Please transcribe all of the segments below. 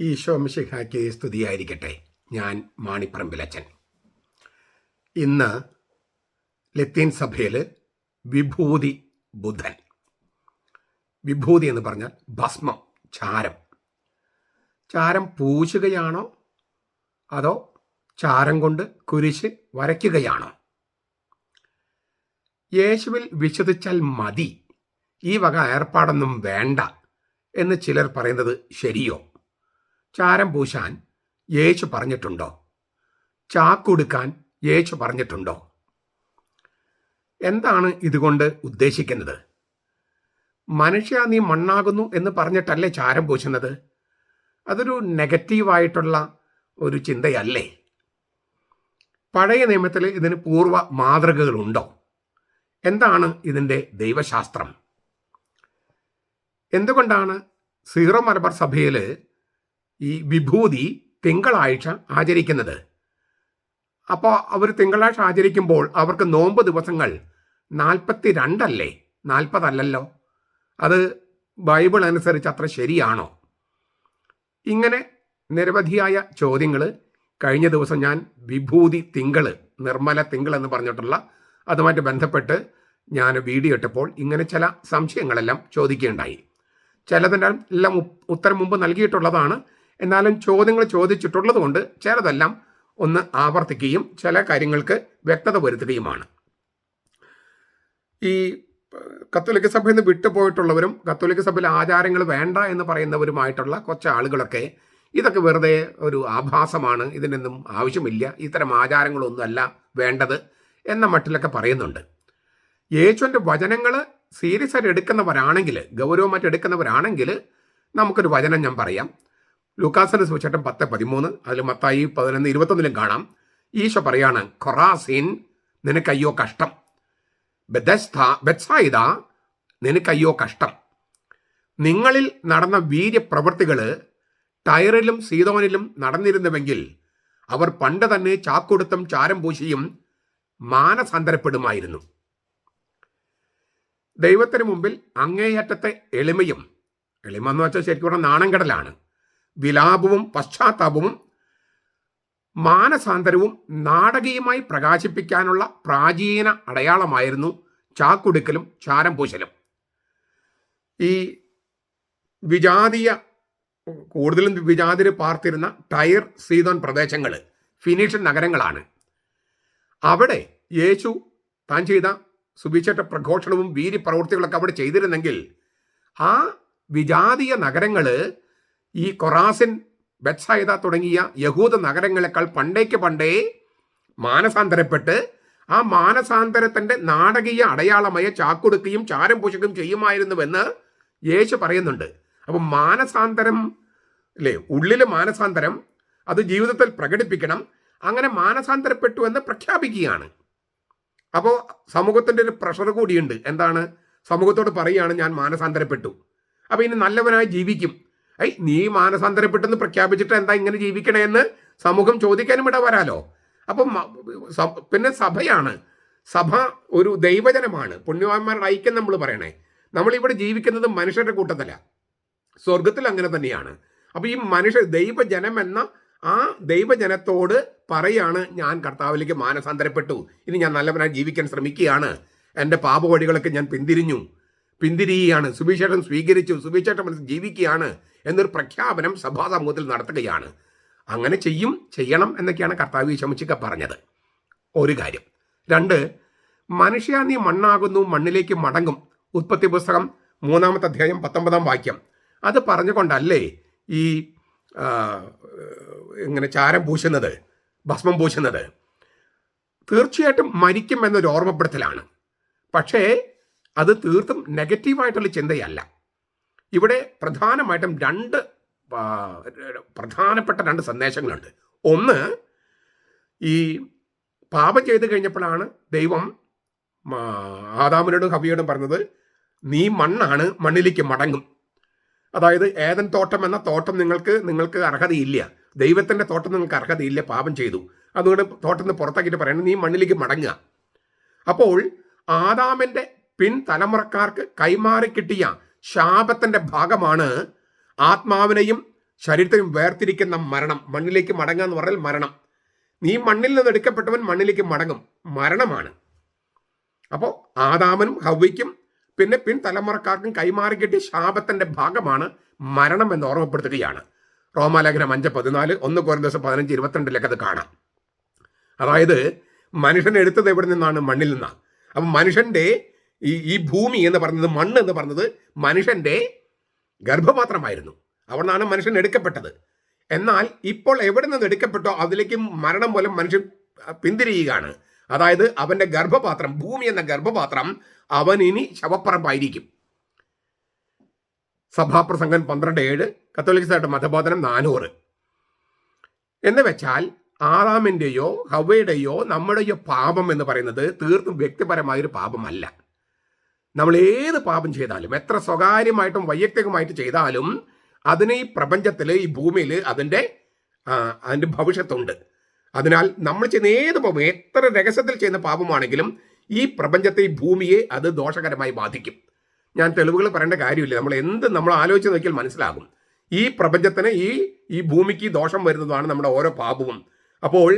ഈശോ മിശിഹായ്ക്ക് സ്തുതിയായിരിക്കട്ടെ. ഞാൻ മാണിപ്പറമ്പിലച്ചൻ. ഇന്ന് ലത്തീൻ സഭയിൽ വിഭൂതി ബുധൻ. വിഭൂതി എന്ന് പറഞ്ഞാൽ ഭസ്മം, ചാരം. ചാരം പൂശുകയാണോ അതോ ചാരം കൊണ്ട് കുരിശ് വരയ്ക്കുകയാണോ? യേശുവിൽ വിശ്വസിച്ചാൽ മതി, ഈ വക ഏർപ്പാടൊന്നും വേണ്ട എന്ന് ചിലർ പറയുന്നത് ശരിയോ? ചാരം പൂശാൻ യേശു പറഞ്ഞിട്ടുണ്ടോ? ചാക്കുടുക്കാൻ യേശു പറഞ്ഞിട്ടുണ്ടോ? എന്താണ് ഇതുകൊണ്ട് ഉദ്ദേശിക്കുന്നത്? മനുഷ്യ നീ മണ്ണാകുന്നു എന്ന് പറഞ്ഞിട്ടല്ലേ ചാരം പൂശുന്നത്? അതൊരു നെഗറ്റീവായിട്ടുള്ള ഒരു ചിന്തയല്ലേ? പഴയ നിയമത്തിൽ ഇതിന് പൂർവ്വ മാതൃകകളുണ്ടോ? എന്താണ് ഇതിൻ്റെ ദൈവശാസ്ത്രം? എന്തുകൊണ്ടാണ് സീറോ മലബാർ സഭയിൽ ഈ വിഭൂതി തിങ്കളാഴ്ച ആചരിക്കുന്നത്? അപ്പോൾ അവർ തിങ്കളാഴ്ച ആചരിക്കുമ്പോൾ അവർക്ക് നോമ്പ് ദിവസങ്ങൾ 42 അല്ലേ, 40 അല്ലല്ലോ? അത് ബൈബിൾ അനുസരിച്ച് അത്ര ശരിയാണോ? ഇങ്ങനെ നിരവധിയായ ചോദ്യങ്ങൾ കഴിഞ്ഞ ദിവസം ഞാൻ വിഭൂതി തിങ്കൾ, നിർമ്മല തിങ്കൾ എന്ന് പറഞ്ഞിട്ടുള്ള അതുമായിട്ട് ബന്ധപ്പെട്ട് ഞാൻ വീഡിയോ ഇട്ടപ്പോൾ ഇങ്ങനെ ചില സംശയങ്ങളെല്ലാം ചോദിക്കുകയുണ്ടായി. ചിലതിൻ്റെ എല്ലാം ഉത്തരം മുമ്പ് നൽകിയിട്ടുള്ളതാണ്. എന്നാലും ചോദ്യങ്ങൾ ചോദിച്ചിട്ടുള്ളത് കൊണ്ട് ചിലതെല്ലാം ഒന്ന് ആവർത്തിക്കുകയും ചില കാര്യങ്ങൾക്ക് വ്യക്തത വരുത്തുകയുമാണ്. ഈ കത്തോലിക്ക സഭയിൽ നിന്ന് വിട്ടുപോയിട്ടുള്ളവരും കത്തോലിക്ക സഭയിലെ ആചാരങ്ങൾ വേണ്ട എന്ന് പറയുന്നവരുമായിട്ടുള്ള കുറച്ച് ആളുകളൊക്കെ ഇതൊക്കെ വെറുതെ ഒരു ആഭാസമാണ്, ഇതിനൊന്നും ആവശ്യമില്ല, ഇത്തരം ആചാരങ്ങളൊന്നുമല്ല വേണ്ടത് എന്ന മട്ടിലൊക്കെ പറയുന്നുണ്ട്. യേശുവിൻ്റെ വചനങ്ങൾ സീരിയസ് ആയിട്ട് എടുക്കുന്നവരാണെങ്കിൽ, ഗൗരവമായിട്ട് എടുക്കുന്നവരാണെങ്കിൽ നമുക്കൊരു വചനം ഞാൻ പറയാം. ലൂക്കാസിന്റെ സുവിശേഷം 10:13, അതിൽ മത്തായി 11:21 കാണാം. ഈശോ പറയാണ്, ഖൊറാസിൻ നിനക്കയ്യോ കഷ്ടം, ബെത്സായിദ നിനക്കയ്യോ കഷ്ടം. നിങ്ങളിൽ നടന്ന വീര്യപ്രവൃത്തികൾ ടയറിലും സീദോനിലും നടന്നിരുന്നുവെങ്കിൽ അവർ പണ്ട് തന്നെ ചാക്കൊടുത്തും ചാരം പൂശിയും മാനസാന്തരപ്പെടുമായിരുന്നു. ദൈവത്തിന് മുമ്പിൽ അങ്ങേയറ്റത്തെ എളിമ എന്ന് വെച്ചാൽ ശരിക്കും പറഞ്ഞാൽ നാണംകടലാണ്, വിലാപവും പശ്ചാത്താപവും മാനസാന്തരവും നാടകീയമായി പ്രകാശിപ്പിക്കാനുള്ള പ്രാചീന അടയാളമായിരുന്നു ചാക്കുടുക്കലും ചാരം പൂശലും. ഈ കൂടുതലും വിജാതിര് പാർത്തിരുന്ന ടയർ, സീദോൻ പ്രദേശങ്ങൾ ഫിനീഷ്യൻ നഗരങ്ങളാണ്. അവിടെ യേശു താൻ ചെയ്ത സുവിശേഷ പ്രഘോഷണവും വീര്യപ്രവൃത്തികളൊക്കെ അവിടെ ചെയ്തിരുന്നെങ്കിൽ ആ വിജാതീയ നഗരങ്ങൾ ഈ കൊറാസിൻ, ബെത്സായിദ തുടങ്ങിയ യഹൂദ നഗരങ്ങളെക്കാൾ പണ്ടേ മാനസാന്തരപ്പെട്ട് ആ മാനസാന്തരത്തിൻ്റെ നാടകീയ അടയാളമായ ചാക്കൊടുക്കുകയും ചാരം പൂശുകയും ചെയ്യുമായിരുന്നുവെന്ന് യേശു പറയുന്നുണ്ട്. അപ്പം മാനസാന്തരം അല്ലേ, ഉള്ളിൽ മാനസാന്തരം, അത് ജീവിതത്തിൽ പ്രകടിപ്പിക്കണം. അങ്ങനെ മാനസാന്തരപ്പെട്ടു എന്ന് പ്രഖ്യാപിക്കുകയാണ്. അപ്പോൾ സമൂഹത്തിൻ്റെ ഒരു പ്രഷർ കൂടിയുണ്ട്. എന്താണ്? സമൂഹത്തോട് പറയുകയാണ്, ഞാൻ മാനസാന്തരപ്പെട്ടു, അപ്പോൾ ഇനി നല്ലവനായി ജീവിക്കും. നീ മാനസാന്തരപ്പെട്ടെന്ന് പ്രഖ്യാപിച്ചിട്ട് എന്താ ഇങ്ങനെ ജീവിക്കണേ എന്ന് സമൂഹം ചോദിക്കാനും ഇട വരാലോ. അപ്പം പിന്നെ സഭയാണ്, സഭ ഒരു ദൈവജനമാണ്, പുണ്യവാന്മാരുടെ ഐക്യം നമ്മൾ പറയണേ. നമ്മളിവിടെ ജീവിക്കുന്നത് മനുഷ്യരുടെ കൂട്ടത്തില, സ്വർഗത്തിൽ അങ്ങനെ തന്നെയാണ്. അപ്പോൾ ഈ ദൈവജനം എന്ന ആ ദൈവജനത്തോട് പറയാണ്, ഞാൻ കർത്താവിലേക്ക് മാനസാന്തരപ്പെട്ടു, ഇനി ഞാൻ നല്ലവനായി ജീവിക്കാൻ ശ്രമിക്കുകയാണ്, എൻ്റെ പാപവഴികളൊക്കെ ഞാൻ പിന്തിരിയുകയാണ്, സുവിശേഷം സ്വീകരിച്ചു, സുവിശേഷം മനസ്സിൽ ജീവിക്കുകയാണ് എന്നൊരു പ്രഖ്യാപനം സഭാ സമൂഹത്തിൽ നടത്തുകയാണ്. അങ്ങനെ ചെയ്യണം എന്നൊക്കെയാണ് കർത്താവ് ഈശോമിശിഹ പറഞ്ഞത്. ഒരു കാര്യം. 2, മനുഷ്യ നീ മണ്ണാകുന്നു, മണ്ണിലേക്ക് മടങ്ങും. ഉൽപ്പത്തി പുസ്തകം 3-ാമത്തെ അധ്യായം 19-ാം വാക്യം. അത് പറഞ്ഞുകൊണ്ടല്ലേ ഈ ഇങ്ങനെ ചാരം പൂശുന്നത്, ഭസ്മം പൂശുന്നത്? തീർച്ചയായിട്ടും മരിക്കും എന്നൊരു ഓർമ്മപ്പെടുത്തലാണ്. പക്ഷേ അത് തീർത്തും നെഗറ്റീവായിട്ടുള്ള ചിന്തയല്ല. ഇവിടെ പ്രധാനമായിട്ടും പ്രധാനപ്പെട്ട 2 സന്ദേശങ്ങളുണ്ട്. ഒന്ന്, ഈ പാപം ചെയ്ത് കഴിഞ്ഞപ്പോഴാണ് ദൈവം ആദാമിനോടും ഹവ്വയോടും പറഞ്ഞത്, നീ മണ്ണാണ്, മണ്ണിലേക്ക് മടങ്ങും. അതായത് ഏദൻ തോട്ടം എന്ന തോട്ടം നിങ്ങൾക്ക് അർഹതയില്ല, ദൈവത്തിൻ്റെ തോട്ടം നിങ്ങൾക്ക് അർഹതയില്ല, പാപം ചെയ്തു, അതുകൊണ്ട് തോട്ടത്തിൽ നിന്ന് പുറത്താക്കിയിട്ട് പറയുന്നത് നീ മണ്ണിലേക്ക് മടങ്ങുക. അപ്പോൾ ആദാമിൻ്റെ പിൻതലമുറക്കാർക്ക് കൈമാറി കിട്ടിയ ശാപത്തിൻ്റെ ഭാഗമാണ് ആത്മാവിനെയും ശരീരത്തിനും വേർതിരിക്കുന്ന മരണം. മണ്ണിലേക്ക് മടങ്ങുക എന്ന് പറഞ്ഞാൽ മരണം. നീ മണ്ണിൽ നിന്ന് എടുക്കപ്പെട്ടവൻ മണ്ണിലേക്ക് മടങ്ങും, മരണമാണ്. അപ്പോൾ ആദാമനും ഹവ്വയ്ക്കും പിന്നെ തലമുറക്കാർക്കും കൈമാറി കിട്ടിയ ശാപത്തിന്റെ ഭാഗമാണ് മരണം എന്ന് ഓർമ്മപ്പെടുത്തുകയാണ്. റോമാലേഖനം 5:14, 1 കൊരിന്ത്യർ 15:22 അത് കാണാം. അതായത് മനുഷ്യൻ എടുത്തത് എവിടെ നിന്നാണ്? മണ്ണിൽ നിന്നാണ്. അപ്പം മനുഷ്യന്റെ ഈ ഭൂമി എന്ന് പറയുന്നത്, മണ്ണ് എന്ന് പറയുന്നത് മനുഷ്യന്റെ ഗർഭപാത്രമായിരുന്നു. അവിടെ നിന്നാണ് മനുഷ്യൻ എടുക്കപ്പെട്ടത്. എന്നാൽ ഇപ്പോൾ എവിടെ നിന്ന് എടുക്കപ്പെട്ടോ അതിലേക്ക് മരണം മൂലം മനുഷ്യൻ പിന്തിരിയുകയാണ്. അതായത് അവന്റെ ഗർഭപാത്രം, ഭൂമി എന്ന ഗർഭപാത്രം അവൻ ഇനി ശവപ്പറമ്പായിരിക്കും. സഭാപ്രസംഗം 12:7, കത്തോലിക്ക സഭയുടെ മതബോധനം 400. എന്ന് വെച്ചാൽ ആദാമിൻ്റെയോ ഹവ്വയുടെയോ നമ്മുടെയോ പാപം എന്ന് പറയുന്നത് തീർത്തും വ്യക്തിപരമായൊരു പാപമല്ല. നമ്മൾ ഏത് പാപം ചെയ്താലും, എത്ര സ്വകാര്യമായിട്ടും വൈയക്തികമായിട്ട് ചെയ്താലും, അതിന് ഈ പ്രപഞ്ചത്തിൽ, ഈ ഭൂമിയിൽ അതിൻ്റെ ഭവിഷ്യത്തുണ്ട്. അതിനാൽ നമ്മൾ ചെയ്യുന്ന ഏത് പാപം, എത്ര രഹസ്യത്തിൽ ചെയ്യുന്ന പാപമാണെങ്കിലും ഈ പ്രപഞ്ചത്തെ, ഈ ഭൂമിയെ അത് ദോഷകരമായി ബാധിക്കും. ഞാൻ തെളിവുകൾ പറയേണ്ട കാര്യമില്ല. നമ്മൾ ആലോചിച്ച് നോക്കിയാൽ മനസ്സിലാകും. ഈ പ്രപഞ്ചത്തിന്, ഈ ഭൂമിക്ക് ദോഷം വരുന്നതാണ് നമ്മുടെ ഓരോ പാപവും. അപ്പോൾ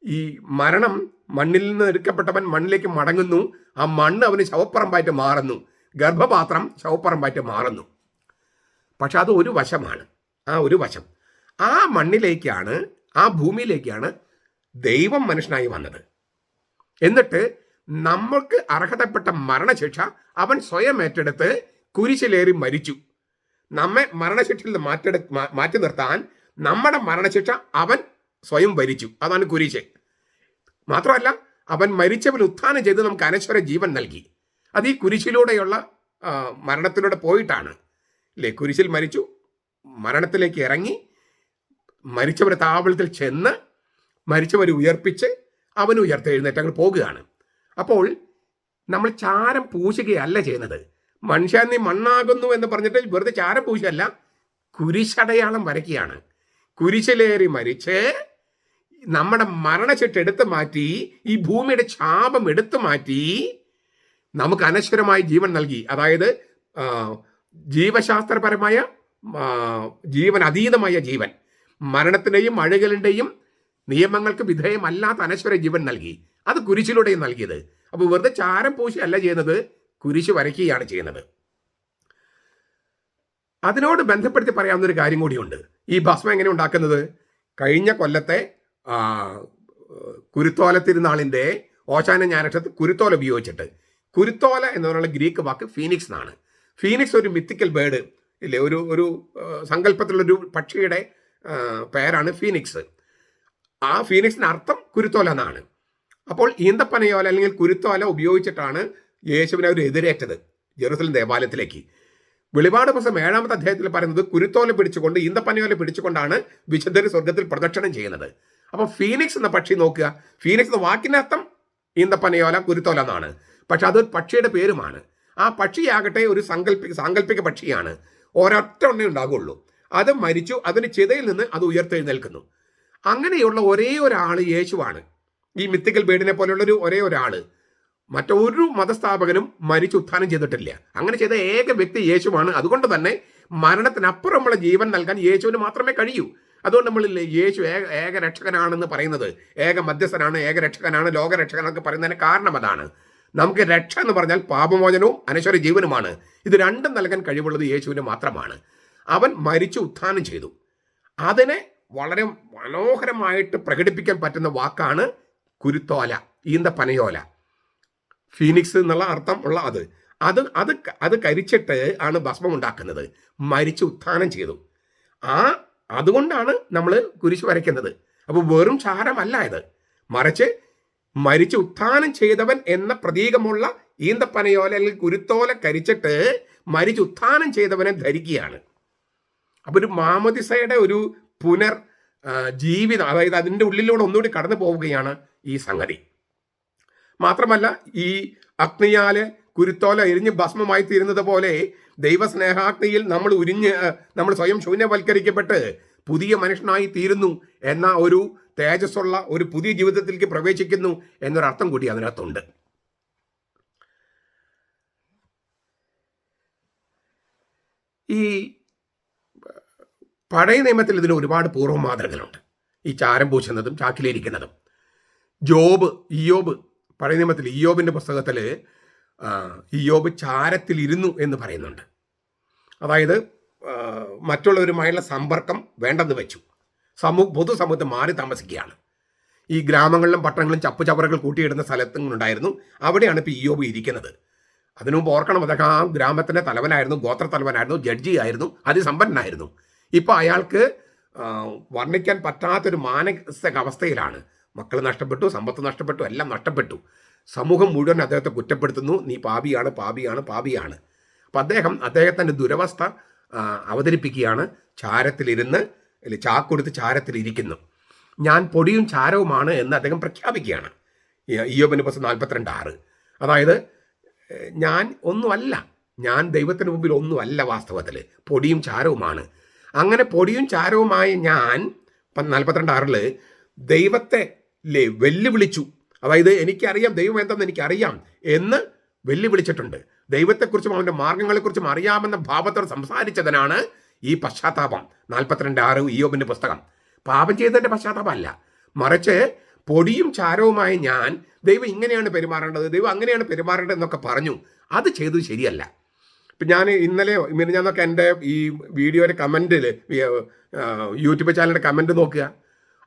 ഈ മരണം, മണ്ണിൽ നിന്ന് എടുക്കപ്പെട്ടവൻ മണ്ണിലേക്ക് മടങ്ങുന്നു. ആ മണ്ണ് അവന് ശവപ്പറമ്പായിട്ട് മാറുന്നു, ഗർഭപാത്രം ശവപ്പറമ്പായിട്ട് മാറുന്നു. പക്ഷെ അത് ഒരു വശമാണ്. ആ ഒരു വശം, ആ മണ്ണിലേക്കാണ്, ആ ഭൂമിയിലേക്കാണ് ദൈവം മനുഷ്യനായി വന്നത്. എന്നിട്ട് നമ്മൾക്ക് അർഹതപ്പെട്ട മരണശിക്ഷ അവൻ സ്വയം ഏറ്റെടുത്ത് കുരിശിലേറി മരിച്ചു. നമ്മെ മരണശിക്ഷയിൽ നിന്ന് മാറ്റി നിർത്താൻ നമ്മുടെ മരണശിക്ഷ അവൻ സ്വയം ഭരിച്ചു. അതാണ് കുരിശ്. മാത്രമല്ല, അവൻ മരിച്ചവൻ ഉത്ഥാനം ചെയ്ത് നമുക്ക് അനശ്വര ജീവൻ നൽകി. അത് ഈ കുരിശിലൂടെയുള്ള മരണത്തിലൂടെ പോയിട്ടാണ്. ഇല്ലേ? കുരിശിൽ മരിച്ചു, മരണത്തിലേക്ക് ഇറങ്ങി, മരിച്ചവരെ താവളത്തിൽ ചെന്ന് മരിച്ചവരെ ഉയർപ്പിച്ച് അവന് ഉയർത്തെഴുന്നേറ്റ് അങ്ങ് പോകുകയാണ്. അപ്പോൾ നമ്മൾ ചാരം പൂശുകയല്ല ചെയ്യുന്നത്. മനുഷ്യൻ നീ മണ്ണാകുന്നു എന്ന് പറഞ്ഞിട്ട് വെറുതെ ചാരം പൂശല്ല, കുരിശടയാളം വരയ്ക്കുകയാണ്. കുരിശിലേറി മരിച്ച് നമ്മുടെ മരണച്ചിട്ട് എടുത്തു മാറ്റി, ഈ ഭൂമിയുടെ ശാപം എടുത്തു മാറ്റി നമുക്ക് അനശ്വരമായ ജീവൻ നൽകി. അതായത് ജീവശാസ്ത്രപരമായ ജീവൻ, അതീതമായ ജീവൻ, മരണത്തിൻ്റെയും അഴുകലിൻ്റെയും നിയമങ്ങൾക്ക് വിധേയമല്ലാത്ത അനശ്വര ജീവൻ നൽകി. അത് കുരിശിലൂടെയും നൽകിയത്. അപ്പോൾ വെറുതെ ചാരം പൂശി അല്ല ചെയ്യുന്നത്, കുരിശ് വരയ്ക്കുകയാണ് ചെയ്യുന്നത്. അതിനോട് ബന്ധപ്പെടുത്തി പറയാവുന്ന ഒരു കാര്യം കൂടിയുണ്ട്. ഈ ഭസ്മം എങ്ങനെ ഉണ്ടാക്കുന്നത്? കഴിഞ്ഞ കൊല്ലത്തെ കുരുത്തോല തിരുനാളിൻ്റെ ഓശാന ഞായറാഴ്ച കുരുത്തോല ഉപയോഗിച്ചിട്ട്, കുരുത്തോല എന്ന് പറഞ്ഞുള്ള ഗ്രീക്ക് വാക്ക് ഫീനിക്സ് എന്നാണ്. ഫീനിക്സ് ഒരു മിത്തിക്കൽ ബേർഡ് ഇല്ലേ, ഒരു സങ്കല്പത്തിലുള്ളൊരു പക്ഷിയുടെ പേരാണ് ഫീനിക്സ്. ആ ഫീനിക്സിൻ്റെ അർത്ഥം കുരുത്തോല എന്നാണ്. അപ്പോൾ ഈന്തപ്പനയോല അല്ലെങ്കിൽ കുരുത്തോല ഉപയോഗിച്ചിട്ടാണ് യേശുവിനെ അവർ എതിരേറ്റത് ജെറുസലേം ദേവാലയത്തിലേക്ക്. വെളിപാട് പുസ്തകം 7-ാമത്തെ അധ്യായത്തിൽ പറയുന്നത് കുരുത്തോല പിടിച്ചുകൊണ്ട്, ഈന്തപ്പനയോല പിടിച്ചുകൊണ്ടാണ് വിശുദ്ധർ സ്വർഗത്തിൽ പ്രദക്ഷിണം ചെയ്യുന്നത്. അപ്പോൾ ഫീനിക്സ് എന്ന പക്ഷി നോക്കുക. ഫീനിക്സ് എന്ന വാക്കിനർത്ഥം ഈന്തപ്പനയോല, കുരുത്തോല എന്നാണ്. പക്ഷെ അതൊരു പക്ഷിയുടെ പേരുമാണ്. ആ പക്ഷിയാകട്ടെ ഒരു സാങ്കല്പിക പക്ഷിയാണ്. ഒരൊറ്റ ഒന്നേ ഉണ്ടാകുള്ളൂ. അത് മരിച്ചു, അതിന് ചിതയിൽ നിന്ന് അത് ഉയർത്തെഴുന്നേൽക്കുന്നു. അങ്ങനെയുള്ള ഒരേ ഒരാൾ യേശുവാണ്. ഈ മിത്തിക്കൽ ബേഡിനെ പോലെയുള്ളൊരു ഒരേ ഒരാൾ. മറ്റൊരു മതസ്ഥാപകനും മരിച്ചു ഉത്ഥാനം ചെയ്തിട്ടില്ല. അങ്ങനെ ചെയ്ത ഏക വ്യക്തി യേശുവാണ്. അതുകൊണ്ട് തന്നെ മരണത്തിനപ്പുറമുള്ള ജീവൻ നൽകാൻ യേശുവിന് മാത്രമേ കഴിയൂ. അതുകൊണ്ട് നമ്മളില്ലേ യേശു ഏക രക്ഷകനാണെന്ന് പറയുന്നത്, ഏക മധ്യസ്ഥനാണ്, ഏക രക്ഷകനാണ്, ലോകരക്ഷകനൊക്കെ പറയുന്നതിന് കാരണം അതാണ്. നമുക്ക് രക്ഷ എന്ന് പറഞ്ഞാൽ പാപമോചനവും അനശ്വര ജീവനുമാണ്. ഇത് രണ്ടും നൽകാൻ കഴിവുള്ളത് യേശുവിന് മാത്രമാണ്. അവൻ മരിച്ചു ഉത്ഥാനം ചെയ്തു. അതിനെ വളരെ മനോഹരമായിട്ട് പ്രകടിപ്പിക്കാൻ പറ്റുന്ന വാക്കാണ് കുരുത്തോല, ഈന്തപ്പനയോല. ഫീനിക്സ് എന്നുള്ള അർത്ഥം ഉള്ള അത് കരിച്ചിട്ട് ആണ് ഭസ്മം ഉണ്ടാക്കുന്നത്. മരിച്ചു ഉത്ഥാനം ചെയ്തു. അതുകൊണ്ടാണ് നമ്മൾ കുരിശ് വരയ്ക്കുന്നത്. അപ്പോൾ വെറും ചാരമല്ല ഇത്, മറിച്ച് മരിച്ചു ഉത്ഥാനം ചെയ്തവൻ എന്ന പ്രതീകമുള്ള ഈന്തപ്പനയോല അല്ലെങ്കിൽ കുരുത്തോല കരിച്ചിട്ട് മരിച്ചു ഉത്ഥാനം ചെയ്തവനെ ധരിക്കുകയാണ്. അപ്പോൾ ഒരു മാമോദിസയുടെ ഒരു ജീവിതം, അതായത് അതിൻ്റെ ഉള്ളിലൂടെ ഒന്നുകൂടി കടന്നു പോവുകയാണ് ഈ സംഗതി. മാത്രമല്ല, ഈ അഗ്നിയാല് കുരുത്തോല എരിഞ്ഞ് ഭസ്മമായി തീരുന്നത് പോലെ ദൈവസ്നേഹാഗ്നിയിൽ നമ്മൾ സ്വയം ശൂന്യവൽക്കരിക്കപ്പെട്ട് പുതിയ മനുഷ്യനായി തീരുന്നു എന്ന ഒരു തേജസ്സുള്ള ഒരു പുതിയ ജീവിതത്തിലേക്ക് പ്രവേശിക്കുന്നു എന്നൊരർത്ഥം കൂടി അതിനകത്തുണ്ട്. ഈ പഴയ നിയമത്തിൽ ഇതിന് ഒരുപാട് പൂർവ്വ മാതൃകകളുണ്ട്, ഈ ചാരം പൂശുന്നതും ചാക്കിലിരിക്കുന്നതും. ഇയ്യോബ് പഴയ നിയമത്തിൽ ഇയ്യോബിൻ്റെ പുസ്തകത്തിൽ ഇയ്യോബ് ചാരത്തിലിരുന്നു എന്ന് പറയുന്നുണ്ട്. അതായത് മറ്റുള്ളവരുമായുള്ള സമ്പർക്കം വേണ്ടെന്ന് വെച്ചു, പൊതുസമൂഹത്തിൽ മാറി താമസിക്കുകയാണ്. ഈ ഗ്രാമങ്ങളിലും പട്ടണങ്ങളിലും ചപ്പുചവറുകൾ കൂട്ടിയിടുന്ന സ്ഥലത്തുണ്ടായിരുന്നു, അവിടെയാണ് ഇപ്പോൾ ഇയ്യോബ് ഇരിക്കുന്നത്. അതിനു മുമ്പ് ഓർക്കണം, അദ്ദേഹം ആ ഗ്രാമത്തിൻ്റെ തലവനായിരുന്നു, ഗോത്ര തലവനായിരുന്നു, ജഡ്ജി ആയിരുന്നു, അതിസമ്പന്നനായിരുന്നു. ഇപ്പോൾ അയാൾക്ക് വർണ്ണിക്കാൻ പറ്റാത്തൊരു മാനസികാവസ്ഥയിലാണ്. മക്കൾ നഷ്ടപ്പെട്ടു, സമ്പത്ത് നഷ്ടപ്പെട്ടു, എല്ലാം നഷ്ടപ്പെട്ടു. സമൂഹം മുഴുവൻ അദ്ദേഹത്തെ കുറ്റപ്പെടുത്തുന്നു, നീ പാപിയാണ്, പാപിയാണ്, പാപിയാണ്. അപ്പം അദ്ദേഹത്തിൻ്റെ ദുരവസ്ഥ അവതരിപ്പിക്കുകയാണ്. ചാരത്തിലിരുന്ന്, ചാക്കൊടുത്ത് ചാരത്തിലിരിക്കുന്നു, ഞാൻ പൊടിയും ചാരവുമാണ് എന്ന് അദ്ദേഹം പ്രഖ്യാപിക്കുകയാണ്. ഇയ്യോബിൻ്റെ പുസ്തകം 42:6. അതായത് ഞാൻ ഒന്നുമല്ല, ഞാൻ ദൈവത്തിന് മുമ്പിൽ ഒന്നുമല്ല, വാസ്തവത്തിൽ പൊടിയും ചാരവുമാണ്. അങ്ങനെ പൊടിയും ചാരവുമായ ഞാൻ 42:6 ദൈവത്തെ വെല്ലുവിളിച്ചു. അതായത് എനിക്കറിയാം ദൈവം എന്തെന്ന് എനിക്കറിയാം എന്ന് വെല്ലുവിളിച്ചിട്ടുണ്ട്. ദൈവത്തെക്കുറിച്ചും അവൻ്റെ മാർഗങ്ങളെക്കുറിച്ചും അറിയാമെന്ന ഭാവത്തോട് സംസാരിച്ചതിനാണ് ഈ പശ്ചാത്താപം. 42:6 ഇയ്യോബിൻ്റെ പുസ്തകം. പാപം ചെയ്തതിൻ്റെ പശ്ചാത്താപമല്ല, മറിച്ച് പൊടിയും ചാരവുമായ ഞാൻ ദൈവം ഇങ്ങനെയാണ് പെരുമാറേണ്ടത്, ദൈവം അങ്ങനെയാണ് പെരുമാറേണ്ടത് എന്നൊക്കെ പറഞ്ഞു. അത് ചെയ്തത് ശരിയല്ല. ഇപ്പം ഞാൻ ഞാനൊക്കെ എൻ്റെ ഈ വീഡിയോയുടെ കമൻറ്റിൽ, യൂട്യൂബ് ചാനലിൻ്റെ കമൻറ്റ് നോക്കുക.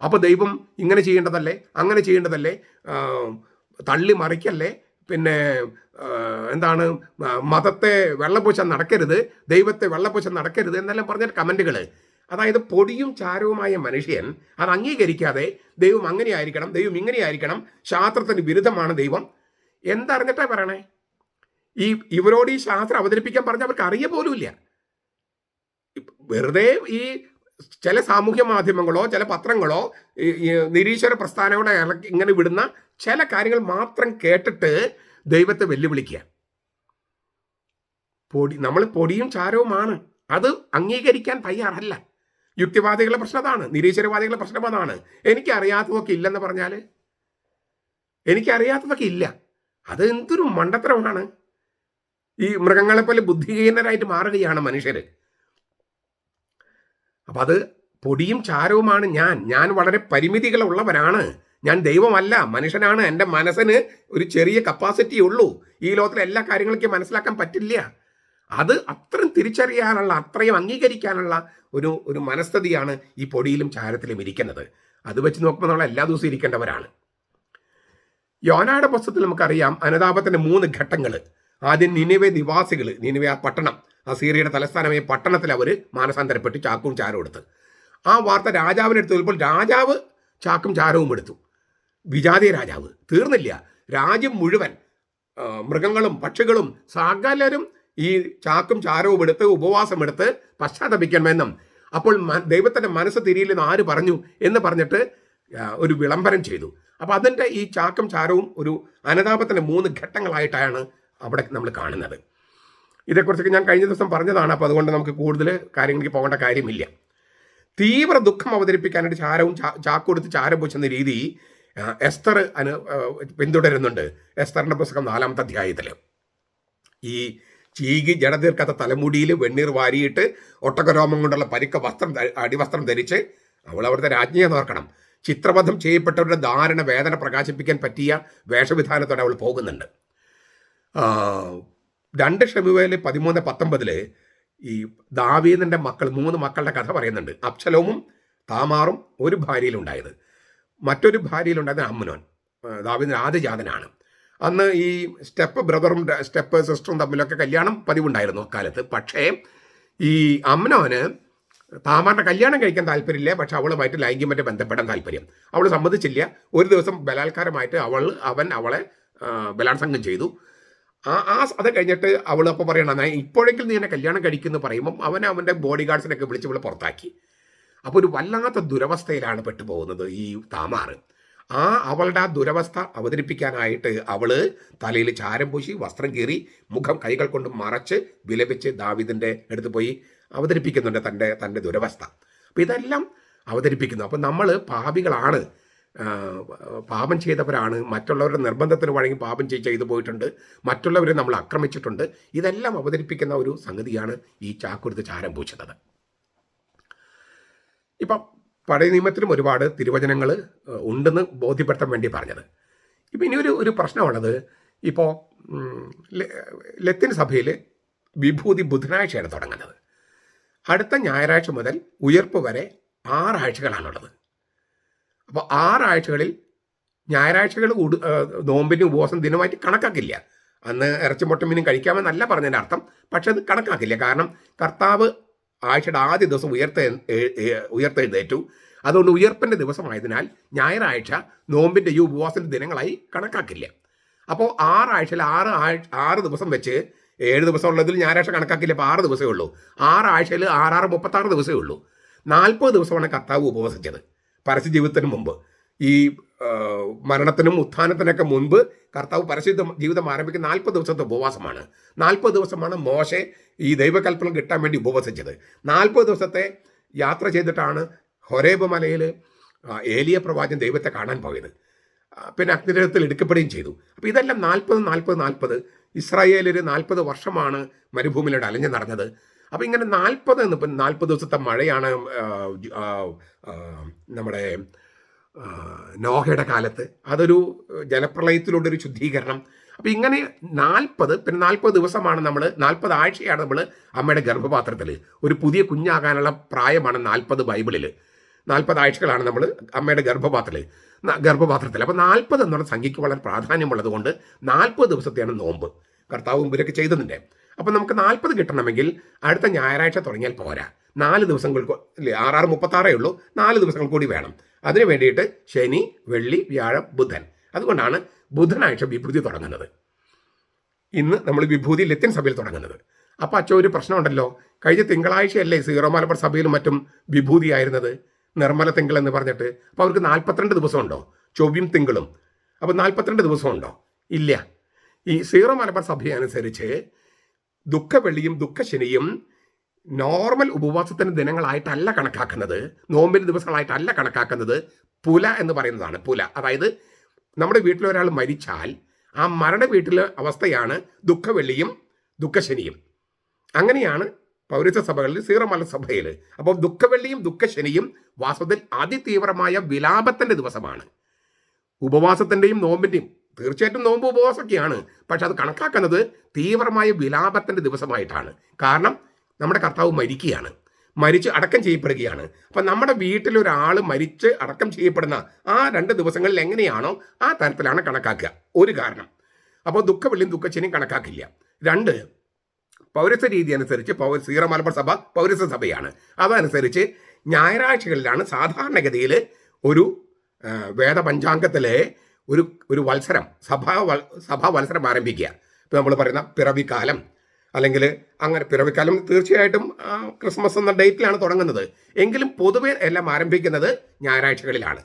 അപ്പോൾ ദൈവം ഇങ്ങനെ ചെയ്യേണ്ടതല്ലേ, അങ്ങനെ ചെയ്യേണ്ടതല്ലേ, തള്ളി മറിക്കല്ലേ, പിന്നെ എന്താണ് മതത്തെ വെള്ളപൂശാൻ നടക്കരുത്, ദൈവത്തെ വെള്ളപൂശാൻ നടക്കരുത് എന്നെല്ലാം പറഞ്ഞിട്ട് കമൻറ്റുകൾ. അതായത് പൊടിയും ചാരവുമായ മനുഷ്യൻ അത് അംഗീകരിക്കാതെ ദൈവം അങ്ങനെ ആയിരിക്കണം, ദൈവം ഇങ്ങനെ ആയിരിക്കണം, ശാസ്ത്രത്തിന് വിരുദ്ധമാണ് ദൈവം എന്തറിഞ്ഞിട്ടാ പറയണേ? ഇവരോട് ഈ ശാസ്ത്രം അവതരിപ്പിക്കാൻ പറഞ്ഞാൽ അവർക്ക് അറിയ പോലുമില്ല. വെറുതെ ഈ ചില സാമൂഹ്യ മാധ്യമങ്ങളോ ചില പത്രങ്ങളോ നിരീശ്വര പ്രസ്ഥാനങ്ങളോ ഇങ്ങനെ വിടുന്ന ചില കാര്യങ്ങൾ മാത്രം കേട്ടിട്ട് ദൈവത്തെ വെല്ലുവിളിക്കുക. നമ്മൾ പൊടിയും ചാരവുമാണ്, അത് അംഗീകരിക്കാൻ തയ്യാറല്ല. യുക്തിവാദികളുടെ പ്രശ്നം അതാണ്, നിരീശ്വരവാദികളുടെ പ്രശ്നം അതാണ്. എനിക്കറിയാത്തതൊക്കെ ഇല്ലെന്ന് പറഞ്ഞാൽ, എനിക്കറിയാത്തതൊക്കെ ഇല്ല, അത് എന്തൊരു മണ്ടത്തരമാണ്. ഈ മൃഗങ്ങളെപ്പോലെ ബുദ്ധിഹീനരായിട്ട് മാറുകയാണ് മനുഷ്യർ. അപ്പം അത് പൊടിയും ചാരവുമാണ് ഞാൻ വളരെ പരിമിതികളുള്ളവരാണ്, ഞാൻ ദൈവമല്ല, മനുഷ്യനാണ്. എൻ്റെ മനസ്സിന് ഒരു ചെറിയ കപ്പാസിറ്റി ഉള്ളൂ, ഈ ലോകത്തിലെ എല്ലാ കാര്യങ്ങളൊക്കെ മനസ്സിലാക്കാൻ പറ്റില്ല. അത് അത്രയും തിരിച്ചറിയാനുള്ള, അത്രയും അംഗീകരിക്കാനുള്ള ഒരു മനസ്ഥിതിയാണ് ഈ പൊടിയിലും ചാരത്തിലും ഇരിക്കുന്നത്. അത് വെച്ച് നോക്കുമ്പോൾ നമ്മൾ എല്ലാ ദിവസവും ഇരിക്കേണ്ടവരാണ്. യോനയുടെ പുസ്തകത്തിൽ നമുക്കറിയാം അനുതാപത്തിൻ്റെ 3 ഘട്ടങ്ങൾ. ആദ്യം നിനിവെ നിവാസികൾ, നിനിവെ ആ പട്ടണം, അസീറിയയുടെ തലസ്ഥാനമായ പട്ടണത്തിൽ അവർ മാനസാന്തരപ്പെട്ട് ചാക്കും ചാരവും എടുത്ത്. ആ വാർത്ത രാജാവിനെടുത്ത് വരുമ്പോൾ രാജാവ് ചാക്കും ചാരവും എടുത്തു. വിജാതീയ രാജാവ്. തീർന്നില്ല, രാജ്യം മുഴുവൻ, മൃഗങ്ങളും പക്ഷികളും സകലരും ഈ ചാക്കും ചാരവും എടുത്ത് ഉപവാസമെടുത്ത് പശ്ചാത്തപിക്കണമെന്നും അപ്പോൾ ദൈവത്തിൻ്റെ മനസ്സ് തിരിയില്ലെന്ന് ആര് പറഞ്ഞു എന്ന് പറഞ്ഞിട്ട് ഒരു വിളംബരം ചെയ്തു. അപ്പോൾ അതിൻ്റെ ഈ ചാക്കും ചാരവും ഒരു അനുതാപത്തിൻ്റെ 3 ഘട്ടങ്ങളായിട്ടാണ് അവിടെ നമ്മൾ കാണുന്നത്. ഇതേക്കുറിച്ചൊക്കെ ഞാൻ കഴിഞ്ഞ ദിവസം പറഞ്ഞതാണ്. അപ്പോൾ അതുകൊണ്ട് നമുക്ക് കൂടുതൽ കാര്യങ്ങൾക്ക് പോകേണ്ട കാര്യമില്ല. തീവ്ര ദുഃഖം അവതരിപ്പിക്കാനായിട്ട് ചാക്കൊടുത്ത് ചാരം പൂശുന്ന രീതി എസ്തർ പിന്തുടരുന്നുണ്ട്. എസ്തറിൻ്റെ പുസ്തകം 4-ാമത്തെ അധ്യായത്തിൽ ഈ ചീകി ജടതീർക്കാത്ത തലമുടിയിൽ വെണ്ണീർ വാരിയിട്ട് ഒട്ടകരോമം കൊണ്ടുള്ള അടിവസ്ത്രം ധരിച്ച് അവൾ അവിടുത്തെ രാജ്ഞിയെ നോക്കണം. ചിത്രബദ്ധം ചെയ്യപ്പെട്ടവരുടെ ധാരണ വേദന പ്രകാശിപ്പിക്കാൻ പറ്റിയ വേഷവിധാനത്തോടെ അവൾ പോകുന്നുണ്ട്. 2 ശമൂവേൽ 13-19 ഈ ദാവീദിൻ്റെ മക്കൾ 3 മക്കളുടെ കഥ പറയുന്നുണ്ട്. അബ്ശലോമും താമാറും ഒരു ഭാര്യയിലുണ്ടായത്, മറ്റൊരു ഭാര്യയിലുണ്ടായത് അമ്നോൻ, ദാവീദിൻ്റെ ആദ്യജാതനാണ്. അന്ന് ഈ സ്റ്റെപ്പ് ബ്രദറും സ്റ്റെപ്പ് സിസ്റ്ററും തമ്മിലൊക്കെ കല്യാണം പതിവുണ്ടായിരുന്നു അക്കാലത്ത്. പക്ഷേ ഈ അമ്നോന് താമാറിൻ്റെ കല്യാണം കഴിക്കാൻ താല്പര്യമില്ല, പക്ഷെ അവളുമായിട്ട് ലൈംഗികമായിട്ട് ബന്ധപ്പെടാൻ താല്പര്യം. അവൾ സമ്മതിച്ചില്ല. ഒരു ദിവസം ബലാത്കാരമായിട്ട് അവൻ അവളെ ബലാത്സംഗം ചെയ്തു. അത് കഴിഞ്ഞിട്ട് അവൾ അപ്പോൾ പറയണം, ഇപ്പോഴെങ്കിലും നീ എന്നെ കല്യാണം കഴിക്കുമെന്ന് പറയുമ്പം അവൻ്റെ ബോഡി ഗാർഡ്സിനൊക്കെ വിളിച്ച് ഇവളെ പുറത്താക്കി. അപ്പോൾ ഒരു വല്ലാത്ത ദുരവസ്ഥയിലാണ് പെട്ടുപോകുന്നത് ഈ താമാർ. അവളുടെ ആ ദുരവസ്ഥ അവതരിപ്പിക്കാനായിട്ട് അവൾ തലയിൽ ചാരം പൂശി വസ്ത്രം കീറി മുഖം കൈകൾ കൊണ്ട് മറച്ച് വിലപിച്ച് ദാവീദിൻ്റെ അടുത്ത് പോയി അവതരിപ്പിക്കുന്നുണ്ട് തൻ്റെ ദുരവസ്ഥ. അപ്പോൾ ഇതെല്ലാം അവതരിപ്പിക്കുന്നു. അപ്പോൾ നമ്മൾ പാപികളാണ്, പാപം ചെയ്തവരാണ്, മറ്റുള്ളവരുടെ നിർബന്ധത്തിന് വഴങ്ങി പാപം ചെയ്തു പോയിട്ടുണ്ട്, മറ്റുള്ളവരെ നമ്മൾ ആക്രമിച്ചിട്ടുണ്ട്. ഇതെല്ലാം അവതരിപ്പിക്കുന്ന ഒരു സംഗതിയാണ് ഈ ചാക്കൊടുത്ത് ചാരം പൂശുന്നത്. ഇപ്പം പഴയ നിയമത്തിലും ഒരുപാട് തിരുവചനങ്ങൾ ഉണ്ടെന്ന് ബോധ്യപ്പെടുത്താൻ വേണ്ടി പറഞ്ഞത്. ഇപ്പം ഇനി ഒരു പ്രശ്നമുള്ളത്, ഇപ്പോൾ ലത്തീൻ സഭയിൽ വിഭൂതി ബുധനാഴ്ചയാണ് തുടങ്ങുന്നത്. അടുത്ത ഞായറാഴ്ച മുതൽ ഉയർപ്പ് വരെ 6 ആഴ്ചകളാണുള്ളത്. അപ്പോൾ 6 ആഴ്ചകളിൽ ഞായറാഴ്ചകൾ നോമ്പിന് ഉപവാസം ദിനമായിട്ട് കണക്കാക്കില്ല. അന്ന് ഇറച്ചി മുട്ട മീനും കഴിക്കാമെന്നല്ല പറഞ്ഞതിൻ്റെ അർത്ഥം, പക്ഷെ അത് കണക്കാക്കില്ല. കാരണം കർത്താവ് ആഴ്ചയുടെ ആദ്യ ദിവസം ഉയർത്തെഴുന്നേറ്റു. അതുകൊണ്ട് ഉയർപ്പിൻ്റെ ദിവസമായതിനാൽ ഞായറാഴ്ച നോമ്പിൻ്റെ ഈ ഉപവാസത്തിൻ്റെ ദിനങ്ങളായി കണക്കാക്കില്ല. അപ്പോൾ 6 ആഴ്ചയിൽ 6 ദിവസം വെച്ച് 7 ദിവസം ഉള്ളതിൽ ഞായറാഴ്ച കണക്കാക്കില്ല. അപ്പോൾ 6 ദിവസമേ ഉള്ളൂ. 6 ആഴ്ചയിൽ 6 36 ദിവസമേ ഉള്ളൂ. 40 ദിവസമാണ് കർത്താവ് ഉപവസിച്ചത് പരസ്യ ജീവിതത്തിന് മുമ്പ്. ഈ മരണത്തിനും ഉത്ഥാനത്തിനൊക്കെ മുൻപ് കർത്താവ് പരസ്യ ജീവിതം ആരംഭിക്കുന്ന 40 ദിവസത്തെ ഉപവാസമാണ്. 40 ദിവസമാണ് മോശെ ഈ ദൈവകൽപ്പന കിട്ടാൻ വേണ്ടി ഉപവസിച്ചത്. 40 ദിവസത്തെ യാത്ര ചെയ്തിട്ടാണ് ഹൊരേബ് മലയിൽ ഏലിയ പ്രവാചകൻ ദൈവത്തെ കാണാൻ പോയത്. പിന്നെ അഗ്നിരഥത്തിൽ എടുക്കപ്പെടുകയും ചെയ്തു. അപ്പോൾ ഇതെല്ലാം 40 ഇസ്രായേലിൽ 40 വർഷമാണ് മരുഭൂമിയിലൂടെ അലഞ്ഞു നടന്നത്. അപ്പോൾ ഇങ്ങനെ 40 ദിവസത്തെ മഴയാണ് നമ്മുടെ നോഹയുടെ കാലത്ത്. അതൊരു ജലപ്രളയത്തിലൂടെ ഒരു ശുദ്ധീകരണം. അപ്പോൾ ഇങ്ങനെ 40 ദിവസമാണ് 40 ആഴ്ചയാണ് നമ്മൾ അമ്മയുടെ ഗർഭപാത്രത്തിൽ. ഒരു പുതിയ കുഞ്ഞാകാനുള്ള പ്രായമാണ് 40 ബൈബിളിൽ. 40 ആഴ്ചകളാണ് നമ്മൾ അമ്മയുടെ ഗർഭപാത്രത്തിൽ. അപ്പോൾ 40 എന്നുള്ള സംഖ്യയ്ക്ക് വളരെ പ്രാധാന്യമുള്ളത് കൊണ്ട് 40 ദിവസത്തെയാണ് നോമ്പ് കർത്താവ് ഇവരൊക്കെ ചെയ്തതിൻ്റെ. അപ്പോൾ നമുക്ക് 40 കിട്ടണമെങ്കിൽ അടുത്ത ഞായറാഴ്ച തുടങ്ങിയാൽ പോരാ. 4 ദിവസങ്ങൾക്ക് 6 36 ഉള്ളൂ. 4 ദിവസങ്ങൾ കൂടി വേണം. അതിനു വേണ്ടിയിട്ട് ശനി, വെള്ളി, വ്യാഴം, ബുധൻ. അതുകൊണ്ടാണ് ബുധനാഴ്ച വിഭൂതി തുടങ്ങുന്നത്. ഇന്ന് നമ്മൾ വിഭൂതി ലത്തീൻ സഭയിൽ തുടങ്ങുന്നത്. അപ്പോൾ അച്ഛൻ ഒരു പ്രശ്നമുണ്ടല്ലോ, കഴിഞ്ഞ തിങ്കളാഴ്ചയല്ലേ സീറോ മലബാർ സഭയിലും മറ്റും വിഭൂതിയായിരുന്നത്, നിർമ്മല തിങ്കൾ എന്ന് പറഞ്ഞിട്ട്. അപ്പോൾ അവർക്ക് 42 ദിവസമുണ്ടോ? ചൊവ്വയും തിങ്കളും. അപ്പോൾ 42 ദിവസമുണ്ടോ? ഇല്ല. ഈ സീറോ മലബാർ സഭയനുസരിച്ച് ദുഃഖവെള്ളിയും ദുഃഖശനിയും നോർമൽ ഉപവാസത്തിൻ്റെ ദിനങ്ങളായിട്ടല്ല കണക്കാക്കുന്നത്, നോമ്പിൻ്റെ ദിവസങ്ങളായിട്ടല്ല കണക്കാക്കുന്നത്. പുല എന്ന് പറയുന്നതാണ്. പുല അതായത് നമ്മുടെ വീട്ടിലൊരാൾ മരിച്ചാൽ ആ മരണ വീട്ടിലെ അവസ്ഥയാണ് ദുഃഖവെള്ളിയും ദുഃഖശനിയും. അങ്ങനെയാണ് പൗരസ്ത്യ സഭകളിൽ സീറോ മലബാർ സഭയിൽ. അപ്പോൾ ദുഃഖവെള്ളിയും ദുഃഖശനിയും വാസ്തവത്തിൽ അതിതീവ്രമായ വിലാപത്തിൻ്റെ ദിവസമാണ്. ഉപവാസത്തിൻ്റെയും നോമ്പിൻ്റെയും, തീർച്ചയായിട്ടും നോമ്പ് ഉപവാസമൊക്കെയാണ്, പക്ഷെ അത് കണക്കാക്കുന്നത് തീവ്രമായ വിലാപത്തിൻ്റെ ദിവസമായിട്ടാണ്. കാരണം നമ്മുടെ കർത്താവ് മരിക്കുകയാണ്, മരിച്ച് അടക്കം ചെയ്യപ്പെടുകയാണ്. അപ്പം നമ്മുടെ വീട്ടിലൊരാൾ മരിച്ച് അടക്കം ചെയ്യപ്പെടുന്ന ആ 2 ദിവസങ്ങളിൽ എങ്ങനെയാണോ ആ തരത്തിലാണ് കണക്കാക്കുക. ഒരു കാരണം. അപ്പോൾ ദുഃഖവെള്ളിയും ദുഃഖശനിയും കണക്കാക്കില്ല. 2, പൗരസ്ത്യ രീതി അനുസരിച്ച് സീറോ മലബാർ സഭ പൗരസ്ത്യ സഭയാണ്. അതനുസരിച്ച് ഞായറാഴ്ചകളിലാണ് സാധാരണഗതിയിൽ ഒരു വേദപഞ്ചാംഗത്തിലെ ഒരു വത്സരം, സഭാ വത്സരം ആരംഭിക്കുക. ഇപ്പോൾ നമ്മൾ പറയുന്ന പിറവിക്കാലം, അല്ലെങ്കിൽ അങ്ങനെ പിറവിക്കാലം തീർച്ചയായിട്ടും ക്രിസ്മസ് എന്ന ഡേറ്റിലാണ് തുടങ്ങുന്നത്. എങ്കിലും പൊതുവെ എല്ലാം ആരംഭിക്കുന്നത് ഞായറാഴ്ചകളിലാണ്.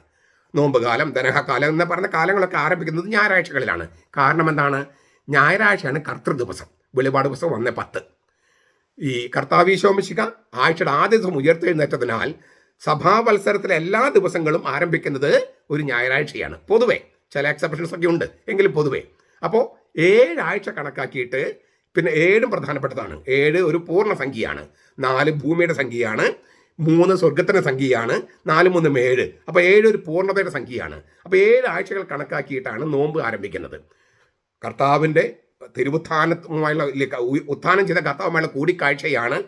നോമ്പുകാലം, ദനഹകാലം എന്ന് പറഞ്ഞ കാലങ്ങളൊക്കെ ആരംഭിക്കുന്നത് ഞായറാഴ്ചകളിലാണ്. കാരണം എന്താണ്? ഞായറാഴ്ചയാണ് കർത്തൃ ദിവസം. വെളിപാട് ദിവസം 1:10. ഈ കർത്താവീശോ മിശിഹ ആഴ്ചയുടെ ആദ്യ ദിവസം ഉയർത്തെഴുന്നേറ്റതിനാൽ സഭാവത്സരത്തിലെ എല്ലാ ദിവസങ്ങളും ആരംഭിക്കുന്നത് ഒരു ഞായറാഴ്ചയാണ്. പൊതുവെ ചില എക്സെപ്ഷൻസ് ഒക്കെ ഉണ്ട്, എങ്കിലും പൊതുവെ. അപ്പോൾ 7 ആഴ്ച കണക്കാക്കിയിട്ട്, പിന്നെ 7 പ്രധാനപ്പെട്ടതാണ്. 7 ഒരു പൂർണ്ണ സംഖ്യയാണ്. 4 ഭൂമിയുടെ സംഖ്യയാണ്, 3 സ്വർഗത്തിൻ്റെ സംഖ്യയാണ്, 4 3 7. അപ്പോൾ 7 ഒരു പൂർണ്ണതയുടെ സംഖ്യയാണ്. അപ്പോൾ 7 ആഴ്ചകൾ കണക്കാക്കിയിട്ടാണ് നോമ്പ് ആരംഭിക്കുന്നത്. കർത്താവിൻ്റെ തിരുവുത്ഥാനവുമായുള്ള, ഉത്ഥാനം ചെയ്ത കർത്താവുമായുള്ള കൂടിക്കാഴ്ചയാണ്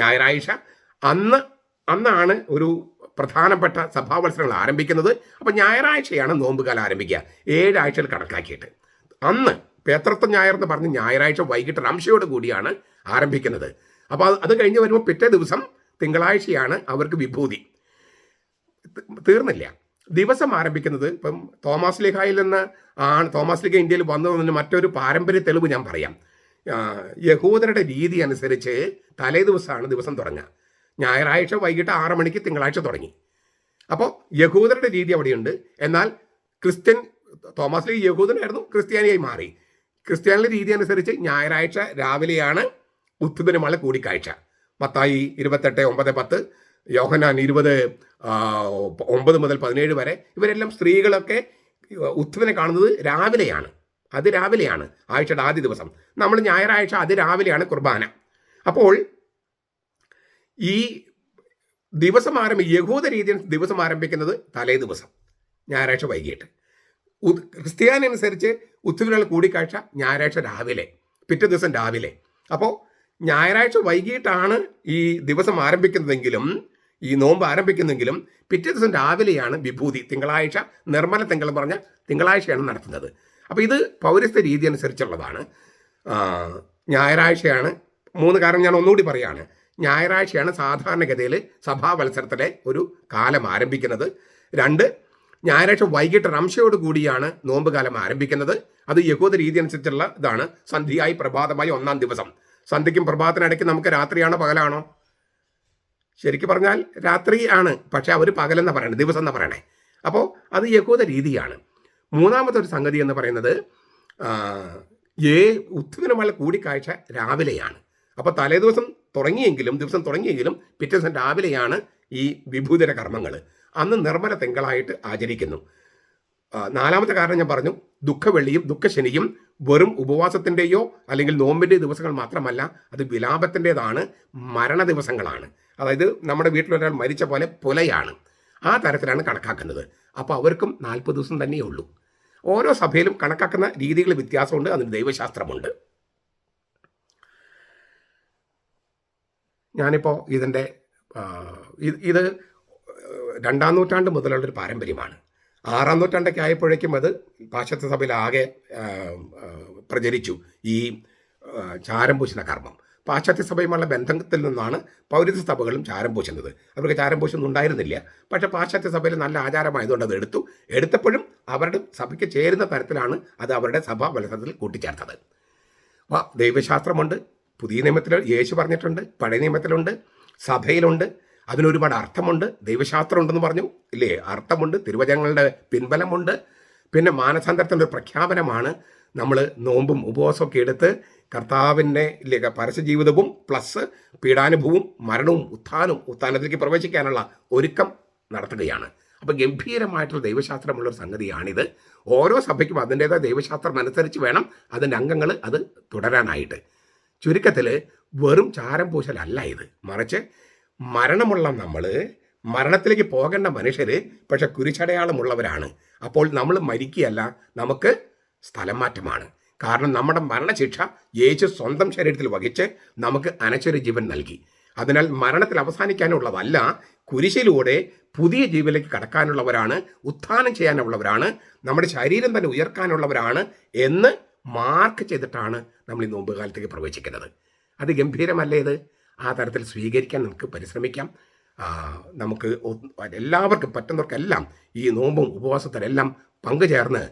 ഞായറാഴ്ച. അന്നാണ് ഒരു പ്രധാനപ്പെട്ട സഭാവത്സരങ്ങൾ ആരംഭിക്കുന്നത്. അപ്പോൾ ഞായറാഴ്ചയാണ് നോമ്പുകാലം ആരംഭിക്കുക, 7 ആഴ്ചകൾ കണക്കാക്കിയിട്ട്. അന്ന് പേത്രത്വ ഞായർ എന്ന് പറഞ്ഞ് ഞായറാഴ്ച വൈകിട്ട് റംശയോട് കൂടിയാണ് ആരംഭിക്കുന്നത്. അപ്പോൾ അത് കഴിഞ്ഞ് വരുമ്പോൾ പിറ്റേ ദിവസം തിങ്കളാഴ്ചയാണ് അവർക്ക് വിഭൂതി. തീർന്നില്ല. ദിവസം ആരംഭിക്കുന്നത് ഇപ്പം തോമസ് ലീഹായിൽ നിന്ന് ആണ്. തോമസ് ലീഹ ഇന്ത്യയിൽ വന്നതിന് മറ്റൊരു പാരമ്പര്യ തെളിവ് ഞാൻ പറയാം. യഹൂദരുടെ രീതി അനുസരിച്ച് തലേ ദിവസമാണ് ദിവസം തുടങ്ങുക. ഞായറാഴ്ച വൈകിട്ട് 6 മണിക്ക് തിങ്കളാഴ്ച തുടങ്ങി. അപ്പോൾ യഹൂദരുടെ രീതി അവിടെയുണ്ട്. എന്നാൽ തോമസ് ലീഹ യഹൂദനായിരുന്നു, ക്രിസ്ത്യാനിയായി മാറി. ക്രിസ്ത്യാനിയുടെ രീതി അനുസരിച്ച് ഞായറാഴ്ച രാവിലെയാണ് ഉത്ഥിതനുമുള്ള കൂടിക്കാഴ്ച. മത്തായി 28:9-10, യോഹന്നാൻ 20:9 മുതൽ 17 വരെ. ഇവരെല്ലാം സ്ത്രീകളൊക്കെ ഉത്ഥിതനെ കാണുന്നത് രാവിലെയാണ്. അത് രാവിലെയാണ് ആഴ്ചയുടെ ആദ്യ ദിവസം. നമ്മൾ ഞായറാഴ്ച അത് രാവിലെയാണ് കുർബാന. അപ്പോൾ ഈ യഹൂദ രീതിയിൽ ദിവസം ആരംഭിക്കുന്നത് തലേ ദിവസം, ഞായറാഴ്ച വൈകിട്ട്. ക്രിസ്ത്യാനി അനുസരിച്ച് ഉത്സവത്തിനുള്ള കൂടിക്കാഴ്ച ഞായറാഴ്ച രാവിലെ, പിറ്റേ ദിവസം രാവിലെ. അപ്പോൾ ഞായറാഴ്ച വൈകിട്ടാണ് ഈ ദിവസം ആരംഭിക്കുന്നതെങ്കിലും, ഈ നോമ്പ് ആരംഭിക്കുന്നെങ്കിലും പിറ്റേ ദിവസം രാവിലെയാണ് വിഭൂതി, തിങ്കളാഴ്ച നിർമ്മല തിങ്കൾ പറഞ്ഞ തിങ്കളാഴ്ചയാണ് നടത്തുന്നത്. അപ്പോൾ ഇത് പൗരസ്ത്യ രീതി അനുസരിച്ചുള്ളതാണ്. ഞായറാഴ്ചയാണ് 3 കാരണം ഞാൻ ഒന്നുകൂടി പറയാണ്. ഞായറാഴ്ചയാണ് സാധാരണഗതിയിൽ സഭാ മത്സരത്തിലെ ഒരു കാലം ആരംഭിക്കുന്നത്. 2, ഞായറാഴ്ച വൈകിട്ട് റംശയോട് കൂടിയാണ് നോമ്പ് കാലം ആരംഭിക്കുന്നത്. അത് യഹൂദ രീതി അനുസരിച്ചുള്ള ഇതാണ്. സന്ധ്യയായി പ്രഭാതമായി 1-ാം ദിവസം. സന്ധ്യയ്ക്കും പ്രഭാതത്തിനിടയ്ക്ക് നമുക്ക് രാത്രിയാണോ പകലാണോ? ശരിക്കും പറഞ്ഞാൽ രാത്രി ആണ്, പക്ഷെ അവർ പകലെന്നാണ് പറയണത്, ദിവസം എന്നാണ് പറയണേ. അപ്പോൾ അത് യഹൂദ രീതിയാണ്. 3-ാമത്തെ ഒരു സംഗതി എന്ന് പറയുന്നത് ഉത്ഥിതനുമായുള്ള കൂടിക്കാഴ്ച രാവിലെയാണ്. അപ്പോൾ ദിവസം തുടങ്ങിയെങ്കിലും പിറ്റേ ദിവസം രാവിലെയാണ് ഈ വിഭൂതിര കർമ്മങ്ങൾ. അന്ന് നിർമ്മല തിങ്കളായിട്ട് ആചരിക്കുന്നു. 4-ാമത്തെ കാരണം ഞാൻ പറഞ്ഞു, ദുഃഖവെള്ളിയും ദുഃഖശനിയും വെറും ഉപവാസത്തിൻ്റെയോ അല്ലെങ്കിൽ നോമ്പിൻ്റെയോ ദിവസങ്ങൾ മാത്രമല്ല, അത് വിലാപത്തിൻ്റെതാണ്, മരണ ദിവസങ്ങളാണ്. അതായത് നമ്മുടെ വീട്ടിലൊരാൾ മരിച്ച പോലെ പുലയാണ്. ആ തരത്തിലാണ് കണക്കാക്കുന്നത്. അപ്പോൾ അവർക്കും 40 ദിവസം തന്നെയേ ഉള്ളൂ. ഓരോ സഭയിലും കണക്കാക്കുന്ന രീതികൾ വ്യത്യാസമുണ്ട്, അതിന് ദൈവശാസ്ത്രമുണ്ട്. ഞാനിപ്പോൾ ഇതിൻ്റെ ഇത് 2-ാം നൂറ്റാണ്ട് മുതലുള്ളൊരു പാരമ്പര്യമാണ്. 6-ാം നൂറ്റാണ്ടൊക്കെ ആയപ്പോഴേക്കും അത് പാശ്ചാത്യ സഭയിൽ ആകെ പ്രചരിച്ചു, ഈ ചാരം പൂശുന്ന കർമ്മം. പാശ്ചാത്യ സഭയുമുള്ള ബന്ധത്തിൽ നിന്നാണ് പൗരസ്ത്യ സഭകളും ചാരം പൂശുന്നത്. അവർക്ക് ചാരം പൂശൊന്നും ഉണ്ടായിരുന്നില്ല, പക്ഷേ പാശ്ചാത്യ സഭയിൽ നല്ല ആചാരമായതുകൊണ്ട് അത് എടുത്തപ്പോഴും അവരുടെ സഭയ്ക്ക് ചേരുന്ന തരത്തിലാണ് അത് അവരുടെ സഭാ മത്സരത്തിൽ കൂട്ടിച്ചേർത്തത്. ദൈവശാസ്ത്രമുണ്ട്, പുതിയ നിയമത്തിൽ യേശു പറഞ്ഞിട്ടുണ്ട്, പഴയ നിയമത്തിലുണ്ട്, സഭയിലുണ്ട്. അതിനൊരുപാട് അർത്ഥമുണ്ട്. ദൈവശാസ്ത്രം ഉണ്ടെന്ന് പറഞ്ഞു ഇല്ലേ? അർത്ഥമുണ്ട്, തിരുവചനങ്ങളുടെ പിൻബലമുണ്ട്. പിന്നെ മാനസാന്തരത്തിൻ്റെ ഒരു പ്രഖ്യാപനമാണ് നമ്മൾ നോമ്പും ഉപവാസമൊക്കെ എടുത്ത് കർത്താവിൻ്റെ പരസ്യജീവിതവും പ്ലസ് പീഡാനുഭവവും മരണവും ഉത്ഥാനത്തിലേക്ക് പ്രവേശിക്കാനുള്ള ഒരുക്കം നടത്തുകയാണ്. അപ്പോൾ ഗംഭീരമായിട്ടുള്ള ദൈവശാസ്ത്രമുള്ളൊരു സംഗതിയാണിത്. ഓരോ സഭയ്ക്കും അതിൻ്റേതായ ദൈവശാസ്ത്രം അനുസരിച്ച് വേണം അതിൻ്റെ അംഗങ്ങൾ അത് തുടരാനായിട്ട്. ചുരുക്കത്തിൽ വെറും ചാരം പൂശലല്ല ഇത്, മറിച്ച് മരണമുള്ള നമ്മൾ, മരണത്തിലേക്ക് പോകേണ്ട മനുഷ്യർ, പക്ഷെ കുരിശടയാളമുള്ളവരാണ്. അപ്പോൾ നമ്മൾ മരിക്കുകയല്ല, നമുക്ക് സ്ഥലം മാറ്റമാണ്. കാരണം നമ്മുടെ മരണശിക്ഷ യേശു സ്വന്തം ശരീരത്തിൽ വഹിച്ച് നമുക്ക് അനശ്വര ജീവൻ നൽകി. അതിനാൽ മരണത്തിൽ അവസാനിക്കാനുള്ളതല്ല, കുരിശിലൂടെ പുതിയ ജീവനിലേക്ക് കടക്കാനുള്ളവരാണ്, ഉത്ഥാനം ചെയ്യാനുള്ളവരാണ്, നമ്മുടെ ശരീരം തന്നെ ഉയർക്കാനുള്ളവരാണ് എന്ന് മാർക്ക് ചെയ്തിട്ടാണ് നമ്മൾ ഈ നോമ്പ് കാലത്തേക്ക് പ്രവേശിക്കുന്നത്. അത് ഗംഭീരമല്ലേ ഇത്? ആ തരത്തിൽ സ്വീകരിക്കാൻ നമുക്ക് പരിശ്രമിക്കാം. നമുക്ക് എല്ലാവർക്കും പറ്റുന്നവർക്കെല്ലാം ഈ നോമ്പും ഉപവാസത്തിലെല്ലാം പങ്കുചേർന്ന്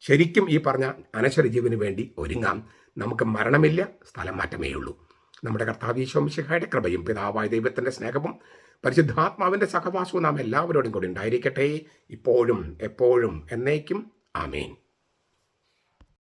ശരിക്കും ഈ പറഞ്ഞ അനശ്വര ജീവന് വേണ്ടി ഒരുങ്ങാം. നമുക്ക് മരണമില്ല, സ്ഥലം മാറ്റമേ ഉള്ളൂ. നമ്മുടെ കർത്താവ് ഈശോ മിശിഹായുടെ കൃപയും പിതാവായ ദൈവത്തിൻ്റെ സ്നേഹവും പരിശുദ്ധാത്മാവിൻ്റെ സഹവാസവും നാം എല്ലാവരോടും കൂടി ഉണ്ടായിരിക്കട്ടെ, ഇപ്പോഴും എപ്പോഴും എന്നേക്കും. ആമേൻ.